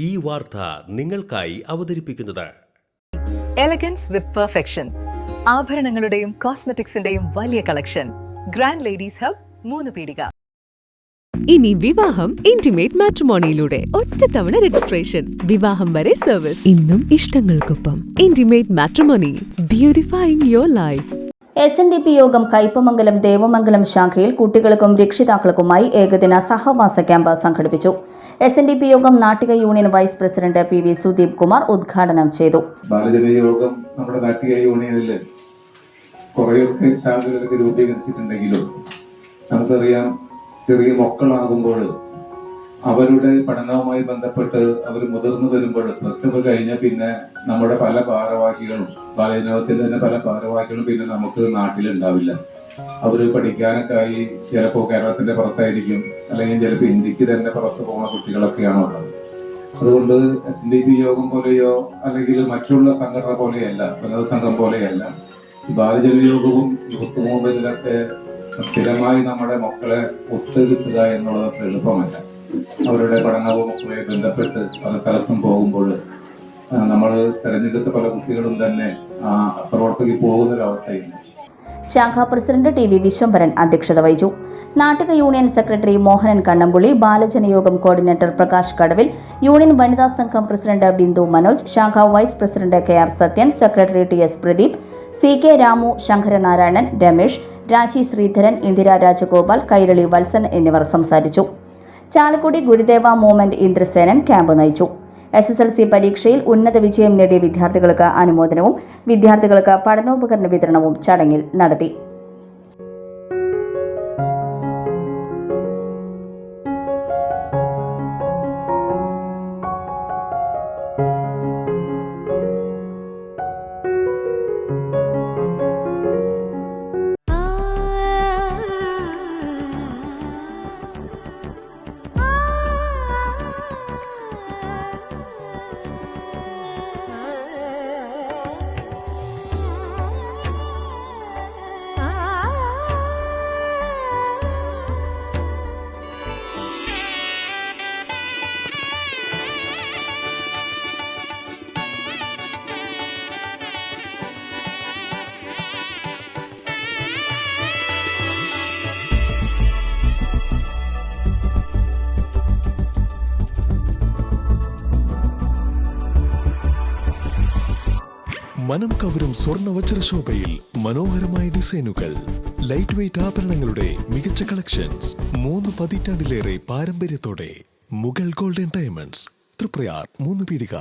ഈ വാർത്ത നിങ്ങൾക്കായി അവതരിപ്പിക്കുന്നത് എലഗൻസ് വിത്ത് പെർഫെക്ഷൻ, ആഭരണങ്ങളുടെയും കോസ്മെറ്റിക്സിന്റെയും വലിയ കളക്ഷൻ. ഗ്രാൻഡ് ലേഡീസ് ഹബ്, 3 പീടിക. ഇനി വിവാഹം ഇന്റിമേറ്റ് മാട്രിമോണിയിലൂടെ ഒറ്റത്തവണ രജിസ്ട്രേഷൻ, വിവാഹം വരെ സർവീസ്. ഇന്നും ഇഷ്ടങ്ങൾക്കൊപ്പം intimate matrimony, beautifying your life. SNDP യോഗം കയ്പമംഗലം ദേവമംഗലം ശാഖയിൽ കുട്ടികൾക്കും രക്ഷിതാക്കൾക്കുമായി ഏകദിന സഹവാസ ക്യാമ്പ് സംഘടിപ്പിച്ചു. SNDP യോഗം Nattika union vice president PV Sudeep Kumar ഉദ്ഘാടനം ചെയ്തു. ബാലജന യോഗം നമ്മുടെ നാട്ടിക യൂണിയനിൽ കുറേയൊക്കെ ശാഖകളൊക്കെ രൂപീകരിച്ചിട്ടുണ്ടെങ്കിലും നമുക്കറിയാം, ചെറിയ മക്കളാകുമ്പോൾ അവരുടെ പഠനവുമായി ബന്ധപ്പെട്ട് അവർ മുതിർന്നു വരുമ്പോൾ പ്ലസ് 2 കഴിഞ്ഞാൽ പിന്നെ നമ്മുടെ പല ഭാരവാഹികളും, ബാലജനത്തിൽ തന്നെ പല ഭാരവാഹികളും പിന്നെ നമുക്ക് നാട്ടിലുണ്ടാവില്ല. അവർ പഠിക്കാനൊക്കെ ആയി ചിലപ്പോൾ കേരളത്തിന്റെ പുറത്തായിരിക്കും, അല്ലെങ്കിൽ ചിലപ്പോൾ ഇന്ത്യക്ക് തന്നെ പുറത്തു പോകുന്ന കുട്ടികളൊക്കെയാണ് ഉള്ളത്. അതുകൊണ്ട് SNDP യോഗം പോലെയോ അല്ലെങ്കിൽ മറ്റുള്ള സംഘടന പോലെയല്ല, ഉന്നത സംഘം പോലെയല്ല, ബാലജന യോഗവും യൂത്ത് മൂവ്മെന്റിലൊക്കെ സ്ഥിരമായി നമ്മുടെ മക്കളെ ഒത്തുകിട്ടുക എന്നുള്ളത് എളുപ്പമല്ല. അവരുടെ പഠനവും മക്കളുമായി ബന്ധപ്പെട്ട് പല സ്ഥലത്തും പോകുമ്പോൾ നമ്മൾ തെരഞ്ഞെടുത്ത പല കുട്ടികളും തന്നെ അപ്പുറത്തേക്ക് പോകുന്നൊരവസ്ഥയുണ്ട്. ശാഖാ പ്രസിഡന്റ് TV വിശ്വംഭരൻ അധ്യക്ഷത വഹിച്ചു. നാട്ടിക യൂണിയൻ സെക്രട്ടറി മോഹനൻ കണ്ണമ്പുള്ളി, ബാലജനയോഗം കോർഡിനേറ്റർ പ്രകാശ് കടവിൽ, യൂണിയൻ വനിതാ സംഘം പ്രസിഡന്റ് ബിന്ദു മനോജ്, ശാഖാ vice president KR Sathyan, secretary TS Pradeep, CK Ramu, Sankaranarayanan, Ramesh, Raji Sreedharan, Indira Rajagopal, Kairali Valsan എന്നിവർ സംസാരിച്ചു. ചാലക്കുടി ഗുരുദേവ മൂവ്മെന്റ് ഇന്ദ്രസേനൻ ക്യാമ്പ് നയിച്ചു. SSLC പരീക്ഷയിൽ ഉന്നത വിജയം നേടിയ വിദ്യാർത്ഥികൾക്ക് അനുമോദനവും വിദ്യാർത്ഥികൾക്ക് പഠനോപകരണ വിതരണവും ചടങ്ങിൽ നടത്തി. മനം കവരും സ്വർണ്ണ വജ്രശോഭയിൽ മനോഹരമായ ഡിസൈനുകൾ, ലൈറ്റ് വെയ്റ്റ് ആഭരണങ്ങളുടെ മികച്ച കളക്ഷൻസ്, 3 പതിറ്റാണ്ടിലേറെ പാരമ്പര്യത്തോടെ മുഗൾ ഗോൾഡൻ ഡയമണ്ട്സ്, തൃപ്രയാർ 3 പീടിക.